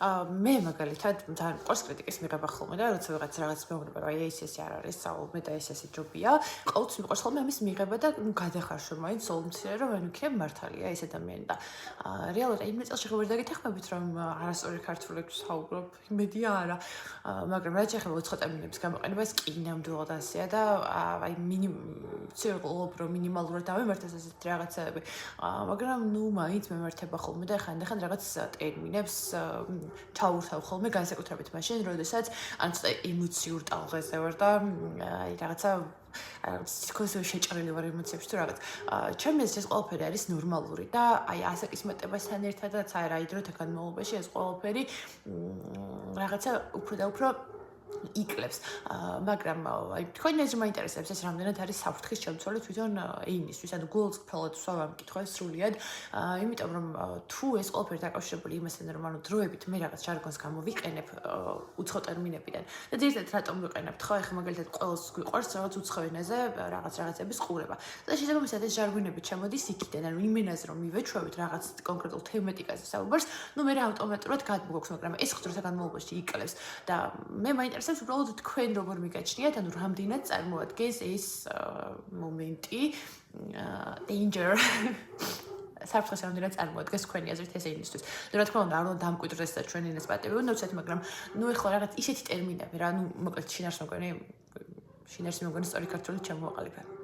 მე მაგალითად ძალიან მყავს კრიტიკის მიღება ხოლმე და როცა რაღაც მეუბნება რომ აი ეს არ არის საუბრობ და ეს ჯობია ყოველთვის მიყავს ხოლმე ამის მიღება და გადახარშვა მაინც სოლუმცია რომ ანუ იქნებ მართალია ეს ადამიანი და რეალურად იმ წელს შეხება დაგეთახმებით რომ არასწორი ქართულებს საუბრობ იმედია არა მაგრამ რაც შეხება 4 ტერმინების გამოყენებას კი ნამდვილად ასეა და აი მინიმალურად დავემართეს ასეთ რაღაცები მაგრამ ნუ მაინც მემართება ხოლმე და ხანდახან რაღაც ტერმინებს ჩაურთავ ხოლმე განსაკუთრებით მაშინ, როდესაც ან ცოტა ემოციურ ტალღაზე ვარ და აი რაღაცა სიქოსე შეჭრილი ვარ ემოციებში თუ რაღაც. ჩემს ეს ყველაფერი არის ნორმალური და აი ასაკის მეტებასთან ერთადაც აი რა იდრო განმავლობაში ეს ყველაფერი რაღაცა უფრო და უფრო იკლებს. მაგრამ აი თქვენ ეს მაინტერესებს ეს რამდენად არის საფრთხის შემცველი თვითონ ეინისთვის, ანუ გულწრფელად ვსვამ ამ კითხვას სრულიად, იმიტომ რომ თუ ეს ყველაფერი დაკავშირებული იმასთან რომ ანუ დროებით მე რაღაც ჟარგონს გამოვიყენებ უცხო ტერმინებიდან და ძირითადად რატომ ვიყენებთ ხო ახლა მაგალითად ყველს გვიყვარს რაღაც უცხო ენაზე რაღაცების ყურება და შესაბამისად ეს ჟარგონები ჩამოდის იქიდან ანუ იმ ენაზე რომ მივეჩვევით რაღაც კონკრეტულ თემატიკაზე საუბარს ნუ მე ავტომატურად გადმოგოქვს მაგრამ ეს ხდროთა განმავლობაში იკლებს და მე მაინტერესებს უბრალოდ თქვენ როგორ მიგაჩნიათ ანუ რამდენად წარმოადგენს ეს მომენტი danger საფრთხეს რამდენად წარმოადგენს თქვენი აზრით ეს ენისთვის. და რა თქმა უნდა, არ უნდა დამკვიდრდეს და ჩვენი ენას პატივი უნდა ვცეთ, მაგრამ ნუ ეხლა რაღაც ისეთი ტერმინები რა, ნუ მოკლედ შინაარსმოგვენი სწორი ქართული ჩამოვაყალიბე.